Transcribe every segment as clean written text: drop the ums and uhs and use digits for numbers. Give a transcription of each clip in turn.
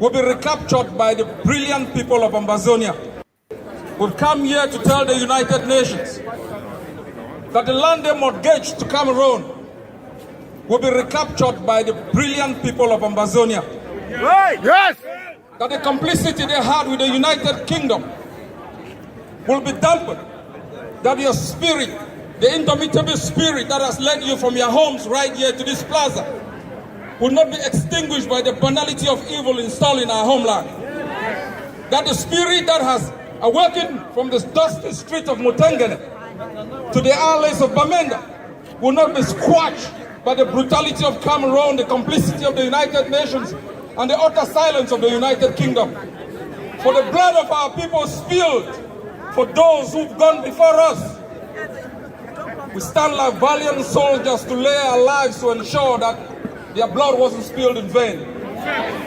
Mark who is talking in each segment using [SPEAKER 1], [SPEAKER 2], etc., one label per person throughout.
[SPEAKER 1] will be recaptured by the brilliant people of Ambazonia. We've come here to tell the United Nations that the land they mortgaged to Cameroon will be recaptured by the brilliant people of Ambazonia.
[SPEAKER 2] Right. Yes.
[SPEAKER 1] That the complicity they had with the United Kingdom will be dampened. That your spirit, the indomitable spirit that has led you from your homes right here to this plaza, will not be extinguished by the banality of evil installed in our homeland. That the spirit that has awakened from the dusty street of Mutengene to the alleys of Bamenda will not be squashed by the brutality of Cameroon, the complicity of the United Nations, and the utter silence of the United Kingdom. For the blood of our people spilled for those who've gone before us. We stand like valiant soldiers to lay our lives to ensure that their blood wasn't spilled in vain.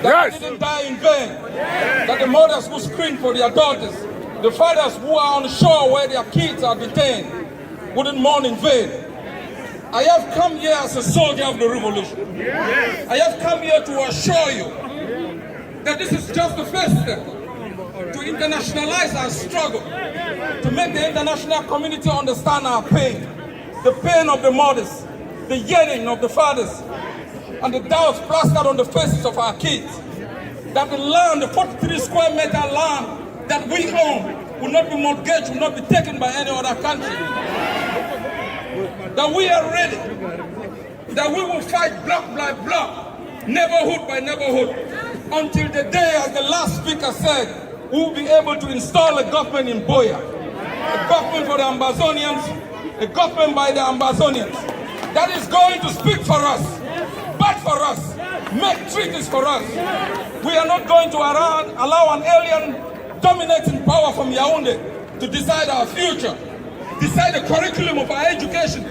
[SPEAKER 1] That they didn't die in vain. That the mothers who screamed for their daughters, the fathers who are on shore where their kids are detained, wouldn't mourn in vain. I have come here as a soldier of the revolution. I have come here to assure you that this is just the first step to internationalize our struggle, to make the international community understand our pain, the pain of the mothers, the yearning of the fathers, and the doubts plastered on the faces of our kids. That the land, the 43 square meter land that we own, will not be mortgaged, will not be taken by any other country. That we are ready, that we will fight block by block, neighborhood by neighborhood, until the day, as the last speaker said, we will be able to install a government in Boya, a government for the Ambazonians, a government by the Ambazonians, that is going to speak for us, fight for us, make treaties for us. We are not going to allow an alien dominating power from Yaoundé to decide our future, decide the curriculum of our education,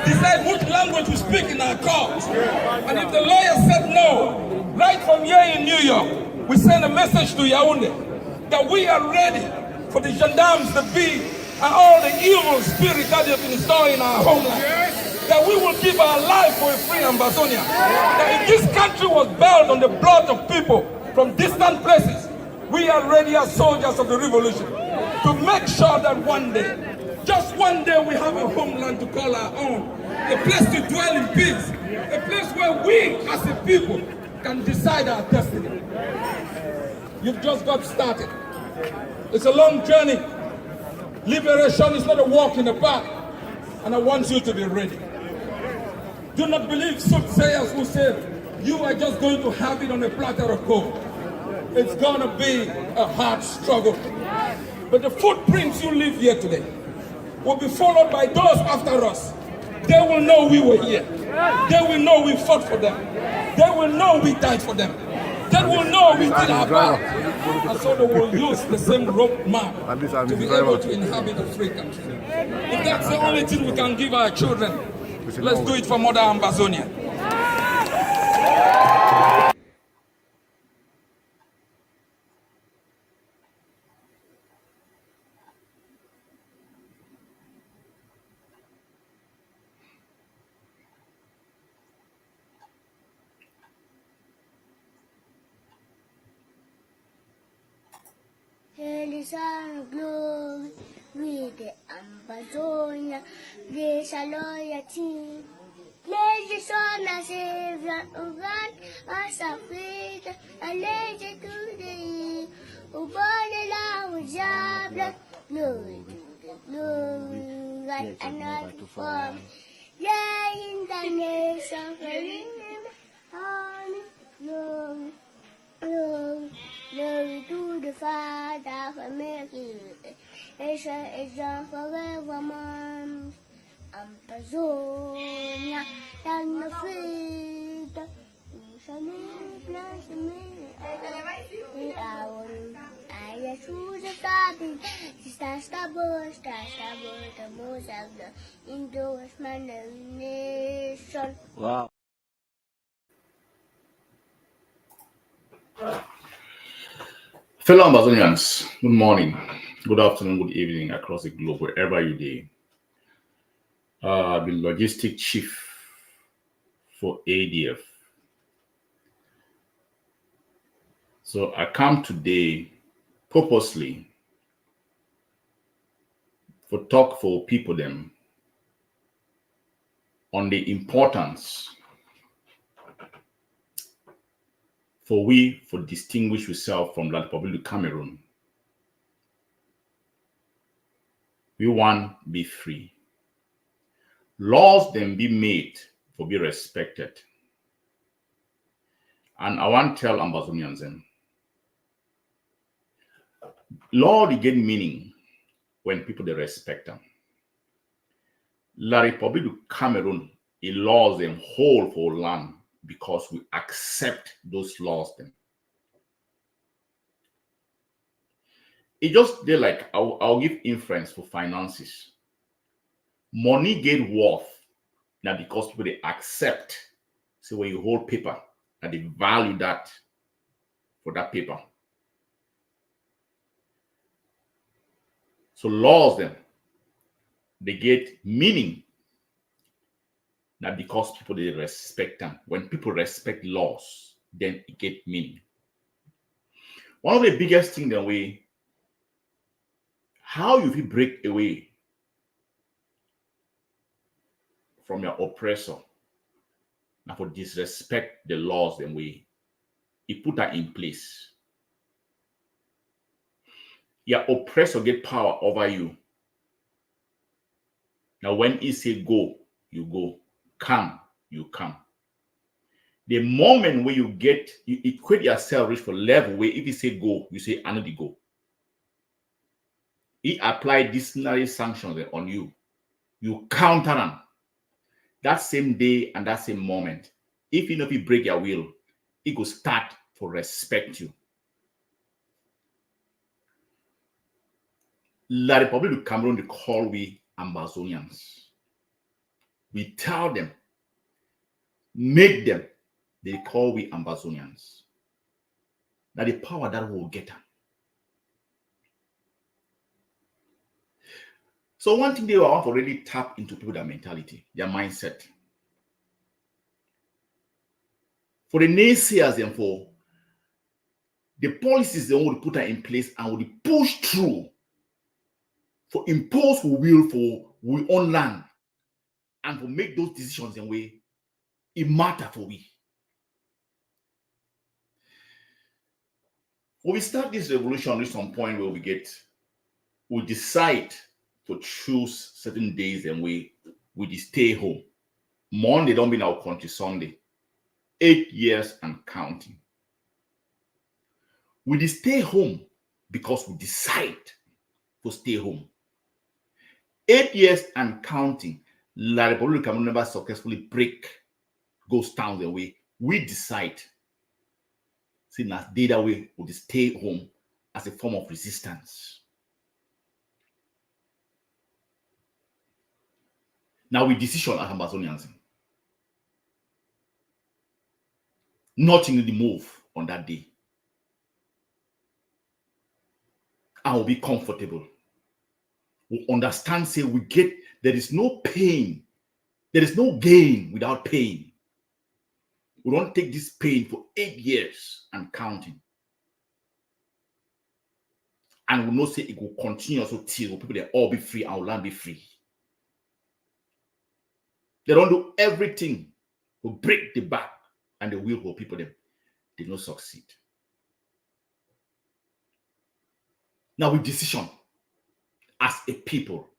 [SPEAKER 1] decide which language we speak in our courts. And if the lawyer said no, right from here in New York, we send a message to Yaoundé that we are ready for the gendarmes, the bee, and all the evil spirits that have been installed in our homeland. That we will give our life for a free Ambazonia. That if this country was built on the blood of people from distant places, we are ready as soldiers of the revolution to make sure that one day, just one day, we have a homeland to call our own, a place to dwell in peace, a place where we as a people can decide our destiny. You've just got started. It's a long journey. Liberation is not a walk in the park, and I want you to be ready. Do not believe soothsayers who say you are just going to have it on a platter of gold. It's going to be a hard struggle. But the footprints you leave here today will be followed by those after us. They will know we were here. They will know we fought for them. They will know we died for them. They will know we did our part. And so they will use the same road map to be able to inhabit a free country. If that's the only thing we can give our children, let's do it for Mother Ambazonia.
[SPEAKER 3] Realizar glory with the Ambazonia, grace a loyalty. Legislation as everyone ugan as Africa, and later to the Ubodela Ujabla, glory to the glory, God and not to form. Yeah, in the nation, glory, glory. Glory to the Father for making Asia is on forevermore. Ambazonia, and the feet. I choose a topic. Stars the bush, the most of the endorsement of the nation.
[SPEAKER 2] Wow.
[SPEAKER 4] Fellow Ambazonians, good morning, good afternoon, good evening across the globe, wherever you be. The logistic chief for ADF. So I come today purposely for talk for people them on the importance for distinguish yourself from the Republic of Cameroon. We want be free. Laws then be made for be respected. And I want to tell Ambazonians then, law they get meaning when people they respect them. La Republic of Cameroon, it laws them whole for land because we accept those laws then. It just they like I'll give inference for finances. Money get worth now because people they accept. So when you hold paper, and they value that for that paper. So laws then they get meaning now because people they respect them. When people respect laws, then it get meaning. One of the biggest things that how you will break away from your oppressor now for disrespect the laws, then you put that in place. Your oppressor get power over you. Now when he say go, you go. Come, you come. The moment where you equate yourself reach for level where if you say go, you say I need to go. He apply disciplinary sanctions on you. You counter them. That same day and that same moment, if you know if you break your will, it will start to respect you. La Republic of Cameroon, they call we Ambazonians. We tell them, make them, they call we Ambazonians. That the power that will get them. So one thing they want to really tap into people, their mentality, their mindset. For the naysayers and for the policies they want to put in place and will push through for impose will for we own land and to make those decisions in way it matter for we. When we start this revolution, reach some point where we decide to choose certain days and we stay home. Monday don't be in our country, Sunday. 8 years and counting. We stay home because we decide to stay home. 8 years and counting. La Republic can never successfully break ghost towns away. We decide. See, as data way we stay home as a form of resistance. Now we decision as Ambazonians. Nothing really move on that day. I will be comfortable. We understand, say there is no pain. There is no gain without pain. We don't take this pain for 8 years and counting. And we know say it will continue so till people they all be free and land be free. They don't do everything to break the back and the will for people they don't succeed. Now with decision as a people,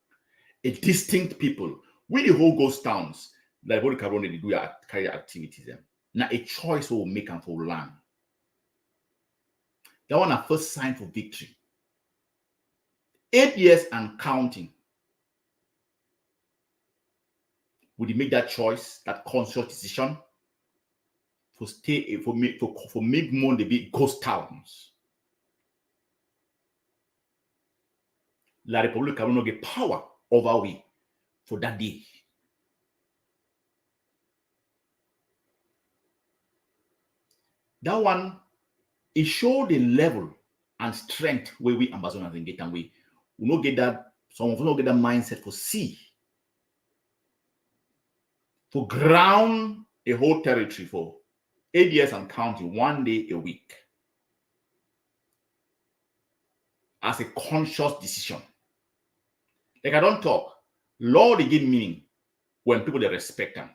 [SPEAKER 4] a distinct people, we the whole ghost towns, like what the Cameroon they do carry activities them. Now a choice will make and for land. That one a first sign for victory. 8 years and counting. Would you make that choice, that conscious decision to stay for make more the big ghost towns? La Republic will not get power over we for that day. That one, it show the level and strength where we Ambazonians get, and we will not get that. Some of us not get that mindset for see, for ground a whole territory for 8 years and counting, 1 day a week. as a conscious decision. Like I don't talk. Law they give meaning when people they respect them.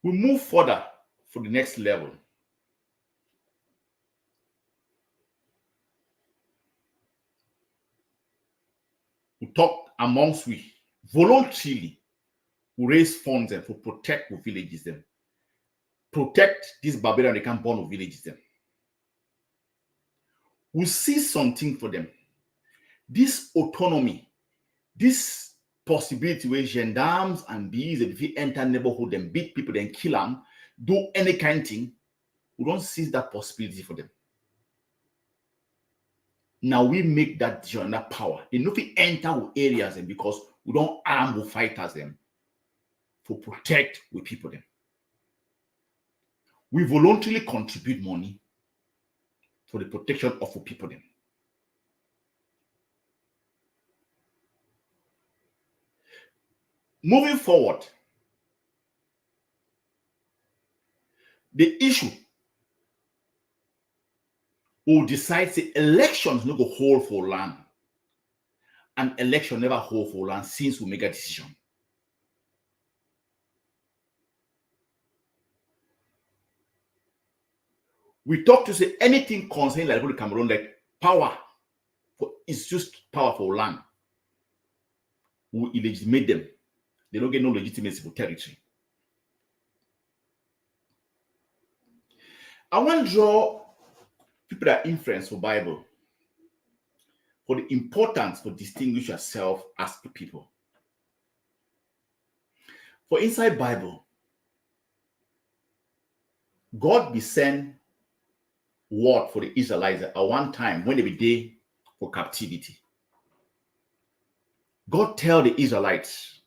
[SPEAKER 4] We move further for the next level. We talk amongst we voluntarily. We raise funds and for protect the villages them. Protect these barbarian they can't born of villages them. We see something for them. This autonomy, this possibility where gendarmes and bees, if you enter neighborhood and beat people, then kill them, do any kind of thing, we don't seize that possibility for them. Now we make that decision, that power. They know if we enter areas and because we don't arm with fighters them for protect with people them. We voluntarily contribute money for the protection of the people them. Moving forward, the issue will decide the elections no go hold for land. An election never hold for land since we make a decision. We talk to say anything concerning like Republic of Cameroon, like power for it's just power for land. We illegitimate them. They don't get no legitimacy for territory. I want to draw people that influence for Bible for the importance for distinguish yourself as a people. For inside Bible, God be sent word for the Israelites at one time when they be there for captivity. God tell the Israelites,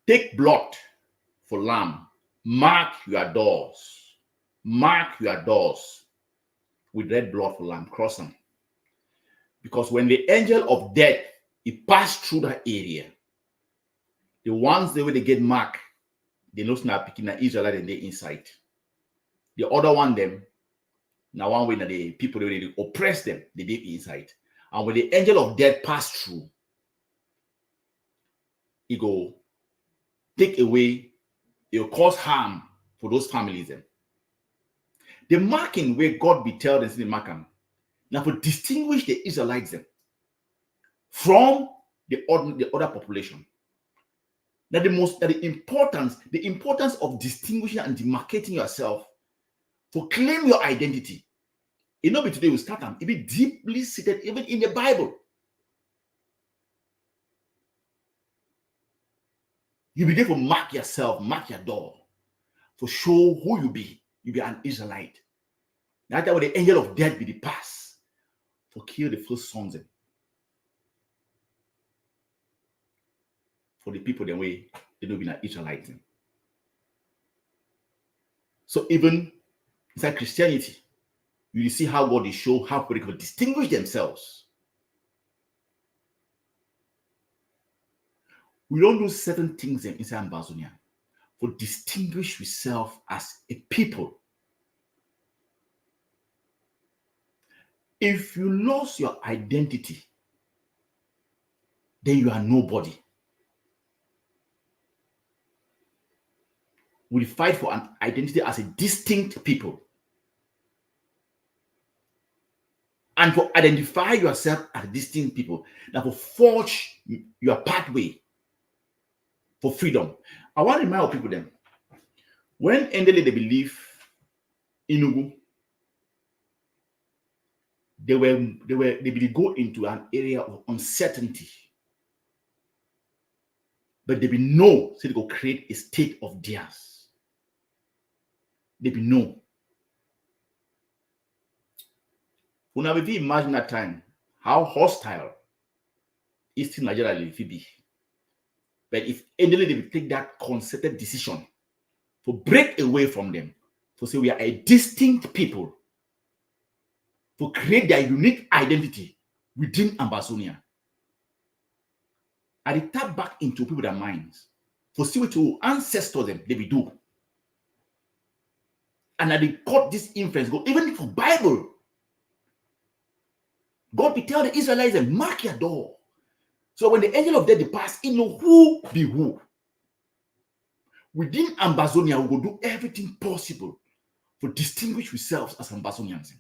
[SPEAKER 4] take blood for lamb, mark your doors with red blood for lamb, cross them. Because when the angel of death, he passed through that area, the ones they get marked, they know not picking the Israelite and they inside. The other one them, now one way that the people they oppress them, they did inside. And when the angel of death passed through, he go take away, it will cause harm for those families them. The marking where God be tell them to mark them, now for distinguish the Israelites them from the other population. Now the importance of distinguishing and demarcating yourself for claim your identity. It not be today we start them. It be deeply seated even in the Bible. You begin to mark yourself, mark your door, for show who you be. You be an Israelite. That's why the angel of death be the pass for kill the first sons for the people the way they don't be an Israelite. So even inside Christianity, you see how God is show how people distinguish themselves. We don't do certain things inside Ambazonian for distinguish yourself as a people. If you lost your identity, then you are nobody. We fight for an identity as a distinct people. And for identify yourself as distinct people, now for forge your pathway for freedom. I want to remind people them when ended they believe Inugu, they will go into an area of uncertainty. But they will know so they go create a state of theirs. They will know. When we imagine that time, how hostile Eastern Nigeria will be. But if ended they will take that concerted decision to break away from them, to say we are a distinct people, to create their unique identity within Ambazonia. And they tap back into people's minds for see what your ancestors them they will do. And they got this influence. Go even for Bible. God be tell the Israelites and mark your door. So when the angel of death departs, he know who be who. Within Ambazonia, we will do everything possible to distinguish ourselves as Ambazonians.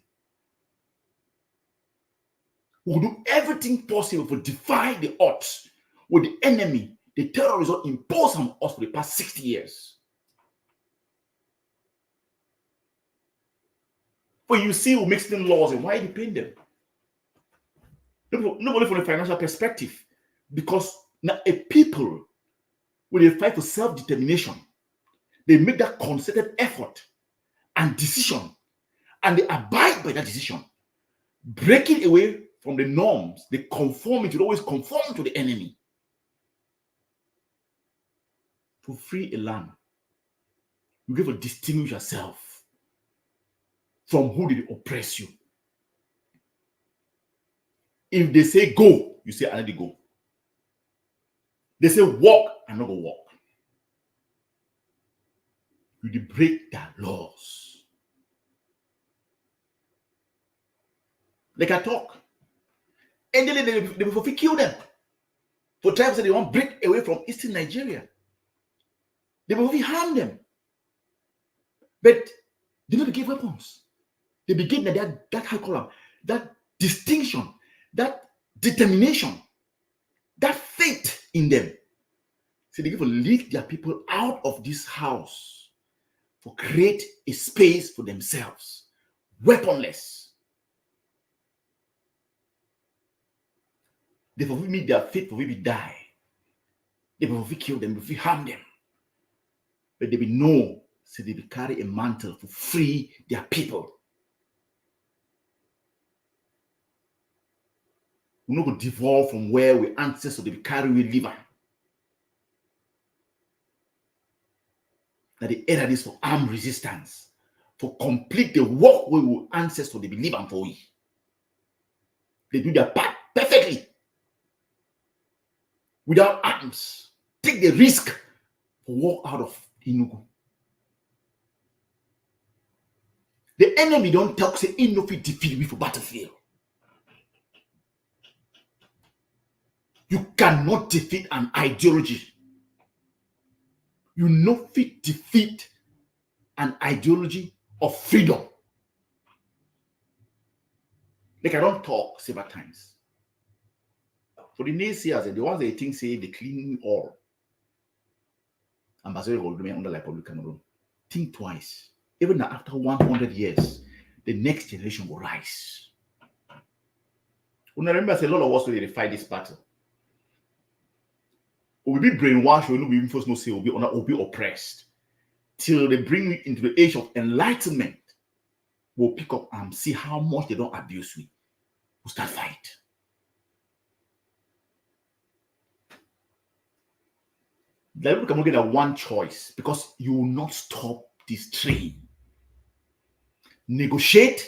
[SPEAKER 4] We will do everything possible to defy the odds with the enemy, the terrorists imposed on us for the past 60 years. When you see who makes them laws and why they paint them. Nobody from a financial perspective. Because now a people, when they fight for self-determination, they make that concerted effort and decision, and they abide by that decision, breaking away from the norms. They conform, it will always conform to the enemy. To free a land, you have to distinguish yourself from who did oppress you. If they say go, you say I need to go. They say walk, I'm not going to walk. You break their laws. Like I talk. And then they will kill them. For tribes that they want to break away from eastern Nigeria. They will harm them. But they don't give weapons. They begin that high column, that distinction, that determination, that faith in them. So they give to lead their people out of this house to create a space for themselves, weaponless. They will meet their faith, will be die. They will kill them, will harm them. But they will know, so they will carry a mantle to free their people. We're not going to devolve from where we ancestors they will carry we live. That the era is for armed resistance, for complete the work we will ancestors they believe and for we. They do their part perfectly. Without arms. Take the risk to walk out of Enugu. The enemy don't talk, say, Enugu defeat we for battlefield. You cannot defeat an ideology. You not fit defeat an ideology of freedom. Like I don't talk several times. For the naysayers and the ones they think say they clean all. Ambassador will remain under the Republic of Cameroon. Think twice. Even after 100 years, the next generation will rise. When I remember, a lot of us will fight this battle. We will be brainwashed, we will be first no say, we will be oppressed. Till they bring me into the age of enlightenment. We'll pick up and see how much they don't abuse me. We'll start fight. The people can get one choice because you will not stop this train. Negotiate,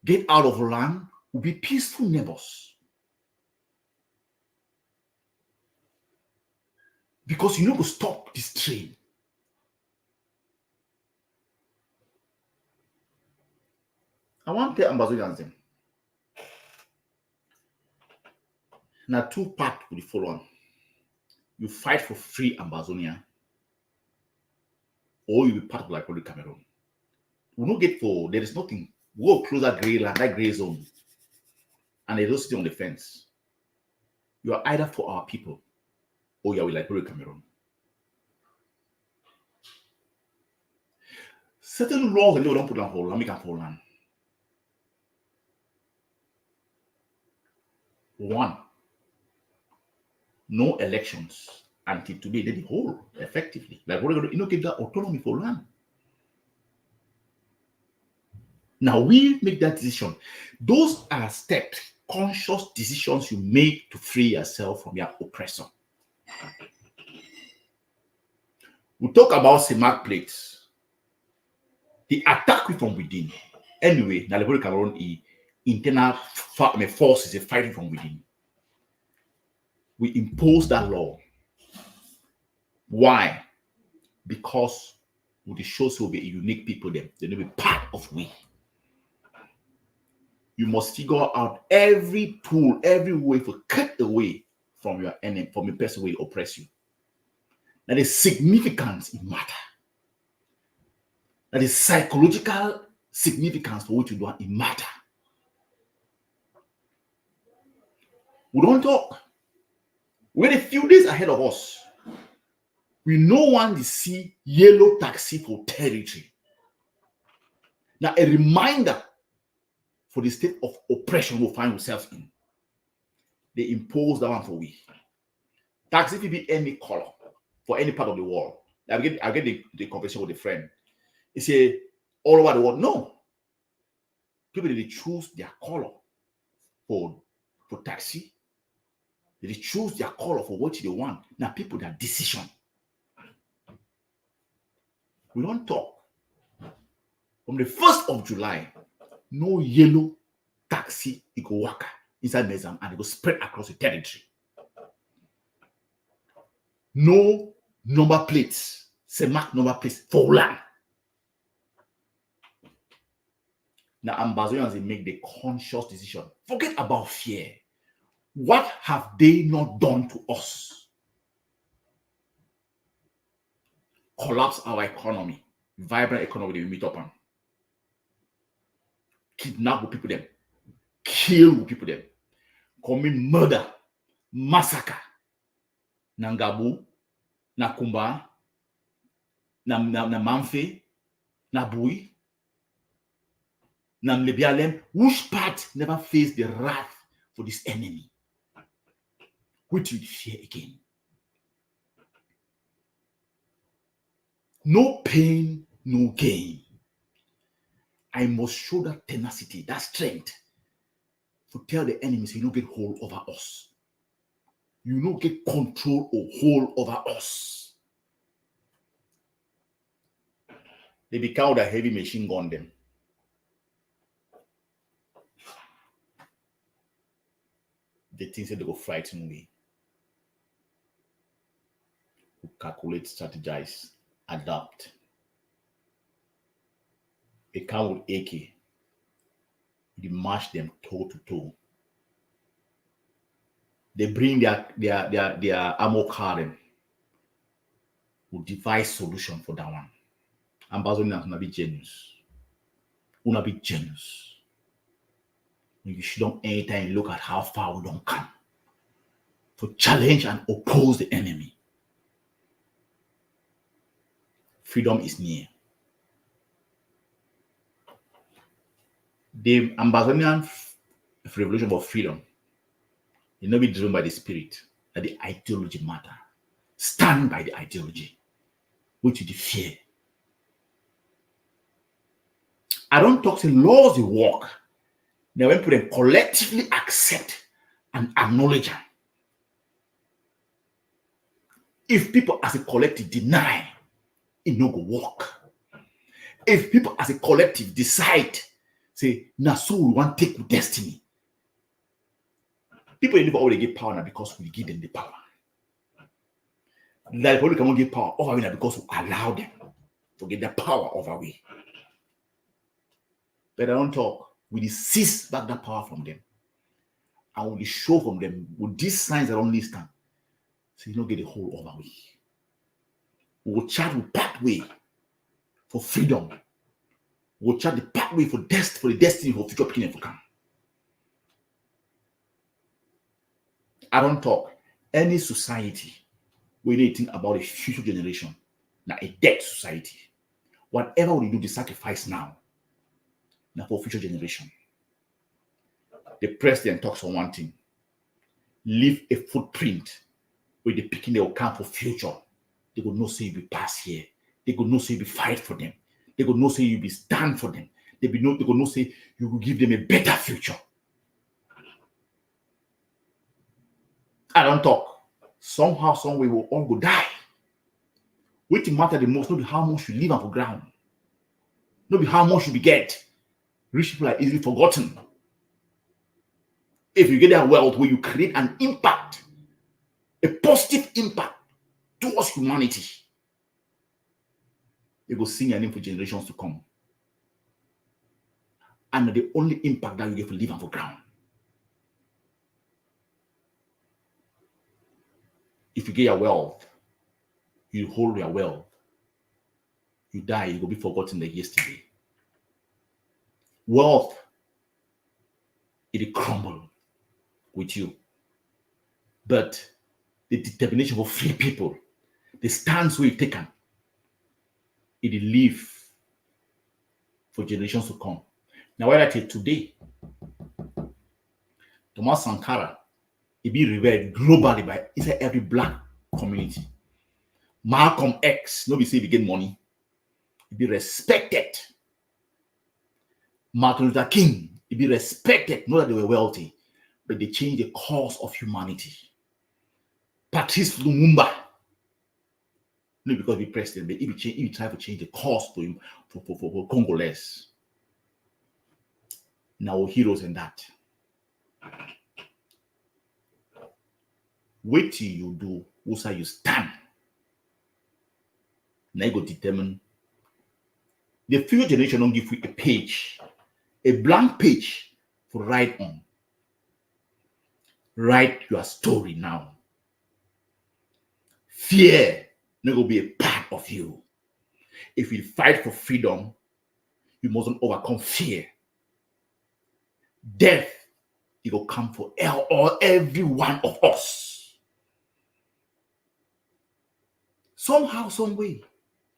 [SPEAKER 4] get out of land, will be peaceful neighbors. Because you know to stop this train. I want to tell Ambazonians them. Now, two parts will follow on. You fight for free Ambazonia, or you be part of the Republic of Cameroon. We don't get for there is nothing. We go close that gray land, that gray zone, and they don't sit on the fence. You are either for our people, or you are with Republic of Cameroon. Certain laws that they don't put on hold, let me can hold on. One, no elections until today. They hold effectively. Like what are going to give that autonomy for land. Now we make that decision. Those are steps, conscious decisions you make to free yourself from your oppressor. We talk about CEMAC plates. The attack from within. Anyway, the Republic of Cameroon internal forces are fighting from within. We impose that law. Why? Because Would show so be a unique people them. They will be part of we. You must figure out every tool, every way to cut away from your enemy, from the person who will oppress you. That is significance in matter. That is psychological significance for what you do in matter. We don't talk. We're a few days ahead of us. We no one to see yellow taxi for territory. Now, a reminder for the state of oppression we'll find ourselves in. They impose that one for we. Taxi can be any color for any part of the world. I get the conversation with a friend. He say all over the world. No. People they choose their color for taxi. They choose their color for what they want. Now people that decision. We don't talk. From the 1st of July, no yellow taxi it go work inside Mezam and it go spread across the territory. No number plates, say mark number plates for land. Now Ambazonians they make the conscious decision. Forget about fear. What have they not done to us? Collapse our economy, vibrant economy that we meet up on. Kidnap with people them, kill with people them, commit murder, massacre. Nangabu, na Kumba, na Mamfe, na Bui, na Mlebialem. Which part never faced the wrath for this enemy? Which will fear again? No pain, no gain. I must show that tenacity, that strength to tell the enemies you don't get hold over us. You don't get control or hold over us. They become with a heavy machine gun them. They think that they go frighten me. We calculate, strategize, adapt. They come with AK. They march them toe to toe. They bring their ammo car. Will devise solution for that one. Ambazonians will be genius. Will be genius. You should don't anytime look at how far we don't come to challenge and oppose the enemy. Freedom is near. The Ambazonian revolution for freedom will not be driven by the spirit, that the ideology matter. Stand by the ideology, which is the fear. I don't talk say laws they work. Now when people collectively accept and acknowledge them. If people as a collective deny, it no go work. If people as a collective decide, say, now so we want to take with destiny. People never already get power now because we give them the power. Like people can get power over now because we allow them to get the power over we. But I don't talk. We seize back that power from them. And we show from them with these signs around this time. So you don't get a hold over we. We will chart the pathway for freedom. We will chart the pathway for the destiny for future people to come. I don't talk. Any society, we need to think about a future generation, now a dead society. Whatever we do, the sacrifice now for future generation. The president talks on one thing. Leave a footprint where the picking they will come for future. They will not say you be pass here. They will not say you be fight for them. They will not say you be stand for them. They will not say you will give them a better future. I don't talk. Somehow, some way, we will all go die. What matter the most, not be how much you live on the ground. Not be how much you be get. Rich people are easily forgotten. If you get that wealth where you create an impact, a positive impact towards humanity, They go sing your name for generations to come. And the only impact that you get for live and for ground. If you get your wealth, you hold your wealth. You die, you will be forgotten like yesterday. Wealth, it crumble with you. But the determination for free people, the stance we've taken, it will live for generations to come. Now, why I tell today, Thomas Sankara, it be revered globally by inside every black community. Malcolm X, nobody say he get money, he be respected. Martin Luther King, he be respected, not that they were wealthy, but they changed the course of humanity. Patrice Lumumba, not because he president, but he tried to change the course for him for Congolese. Now heroes in that. Wait till you do, also you stand. Now you go determine. The future generation don't give you a page, a blank page to write on. Write your story now. Fear not going to be a part of you. If you fight for freedom, you mustn't overcome fear. Death, it will come for every one of us. Somehow, some way,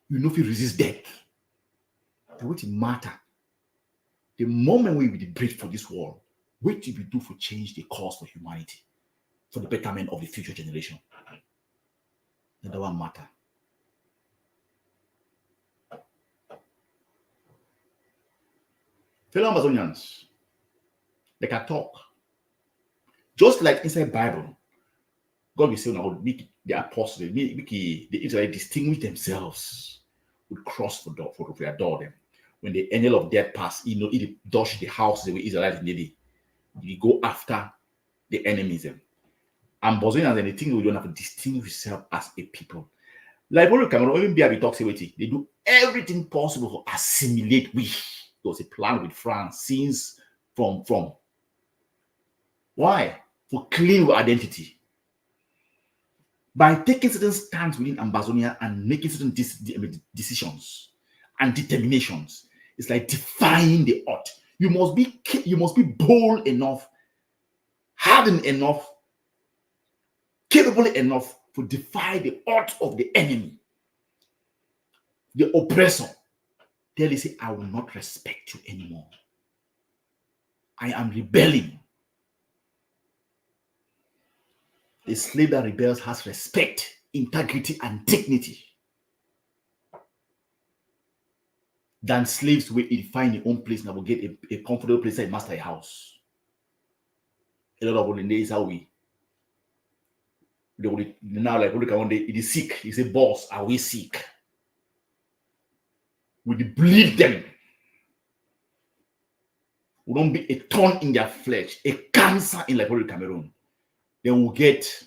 [SPEAKER 4] you know if you resist death. The way it matter. The moment we will break for this world, what do we do for change the course for humanity, for the betterment of the future generation? That one matter. Fellow Ambazonians, they can talk. Just like inside Bible, God will say, now, the apostles, the Israelites distinguish themselves with cross for adore them. When the angel of death pass, it dodge the house the way Israelites did. You go after the enemies. Ambazonians and the thing we don't have to distinguish yourself as a people. Like when Cameroon, even BRB talks about it, they do everything possible to assimilate we. There was a plan with France since from why? For clean identity. By taking certain stands within Ambazonia and making certain decisions and determinations, it's like defying the odds. You must be bold enough, hardened enough, capable enough to defy the odds of the enemy, the oppressor. Tell you, say, I will not respect you anymore. I am rebelling. A slave that rebels has respect, integrity, and dignity than slaves where they find their own place and will get a comfortable place in master house. A lot of days how we now like one day it is sick. He say, boss, are we sick? We bleed them. We don't be a thorn in their flesh, a cancer in like Cameroon. Then we'll get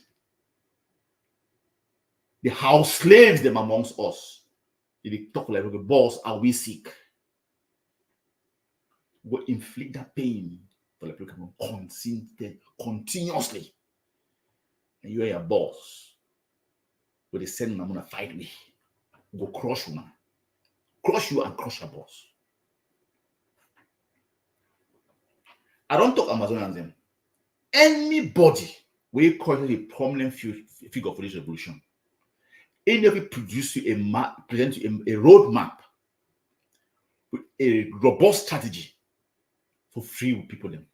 [SPEAKER 4] the house slaves them amongst us. They talk like, boss, are we sick? We'll inflict that pain for the people continuously. And you are your boss. But they send them to fight me. Go crush you now. Crush you and crush your boss. I don't talk Ambazonians. Anybody we call it a prominent figure for this revolution. Any of it produce you present you a roadmap with a robust strategy for free people them.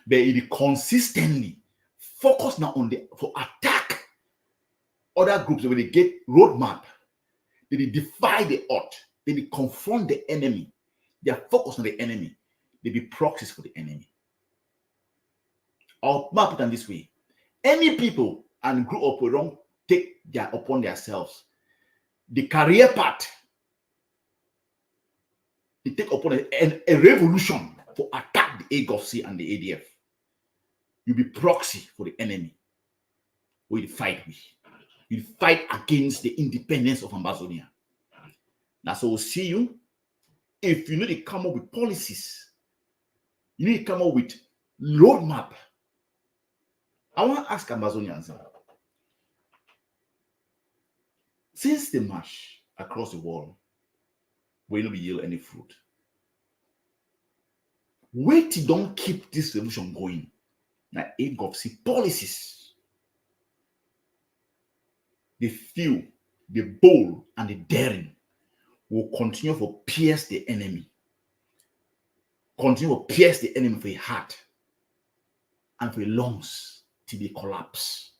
[SPEAKER 4] But it consistently focus now on for attack other groups where they get roadmap, they defy the odds, they confront the enemy, they are focused on the enemy, they be proxies for the enemy. I'll map it on this way. Any people and group up will don't take upon themselves the career path. They take upon a revolution for attack the AGOC and the ADF. You'll be proxy for the enemy. We fight with. You fight against the independence of Ambazonia. Now, so we'll see you. If you need to come up with policies, you need to come up with roadmap. I want to ask Ambazonians, since the march across the world, we don't yield any fruit. Wait till don't keep this revolution going. Now, if God see policies, the few, the bold, and the daring will continue to pierce the enemy. Continue to pierce the enemy for a heart and for lungs till they collapse.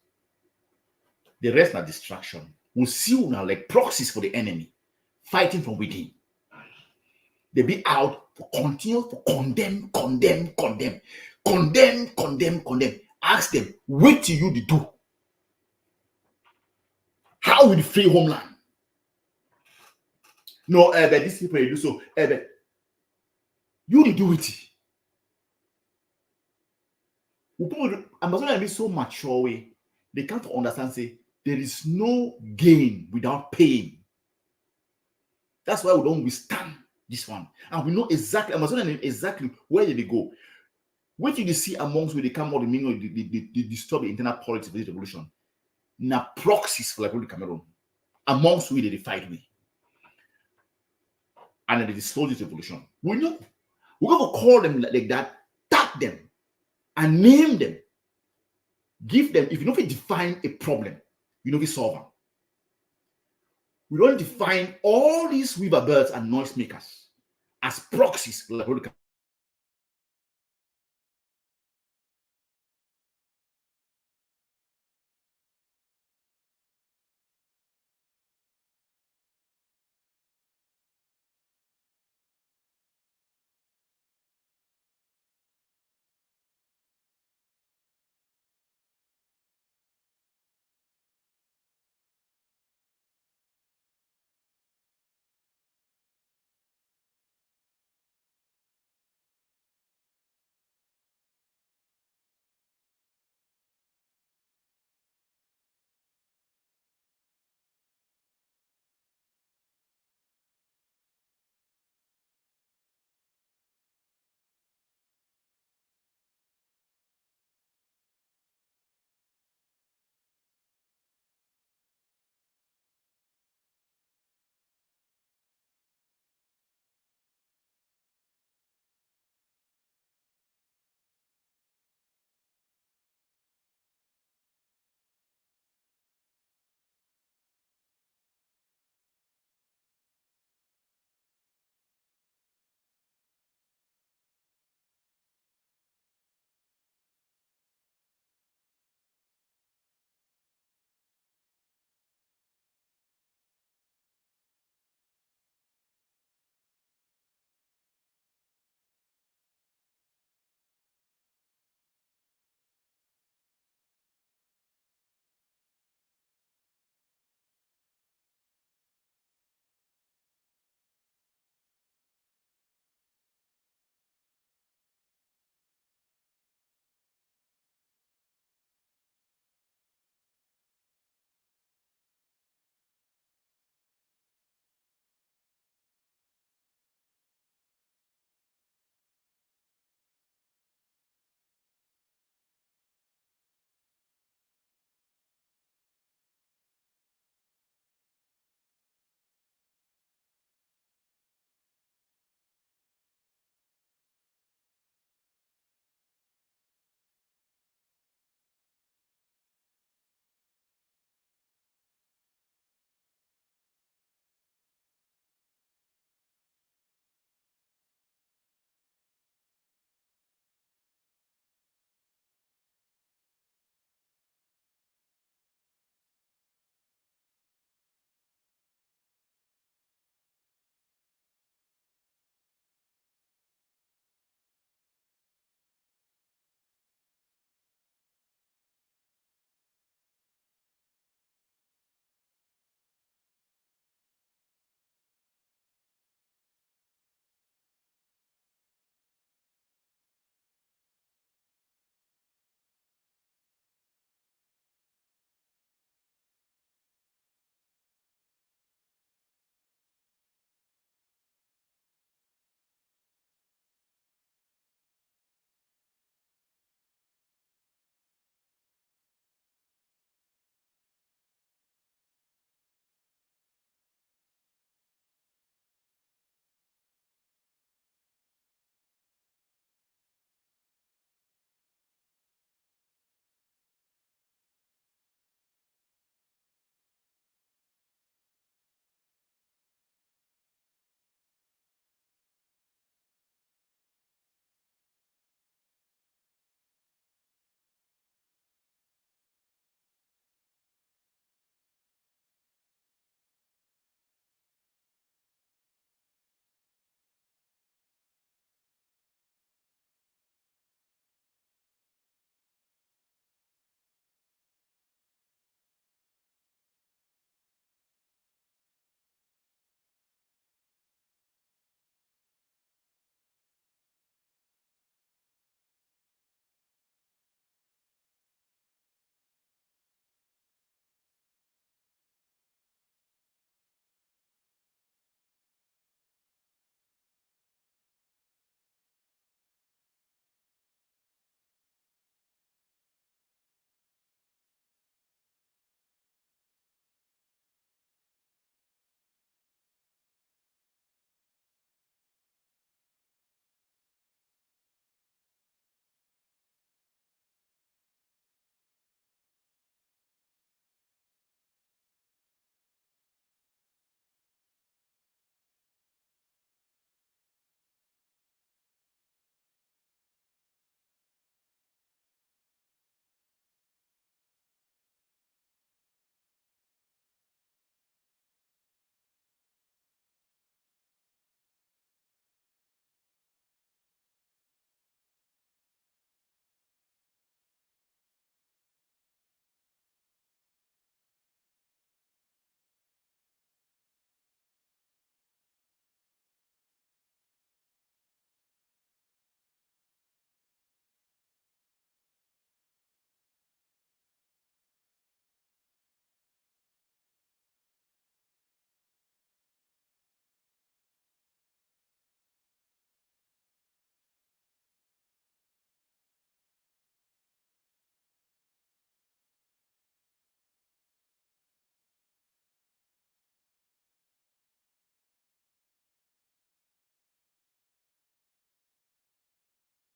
[SPEAKER 4] The rest are distraction. We'll see you now like proxies for the enemy, fighting from within. They be out to continue to condemn. Ask them, wait till you do. How will you free homeland? No, but these people do so. But you do it. Ambazonians be so mature way, they can't understand. Say there is no gain without pain. That's why we don't withstand this one, and we know exactly Ambazonians exactly where they go. What did you see amongst where they come out the meaning they disturb the internal politics of this revolution? Now proxies for like Cameroon, amongst where they fight with. And then they destroy this revolution. We know we're going to call them like that, tag them, and name them. Give them, if you know if you define a problem, you know if you solve them. We don't define all these weaver birds and noisemakers as proxies like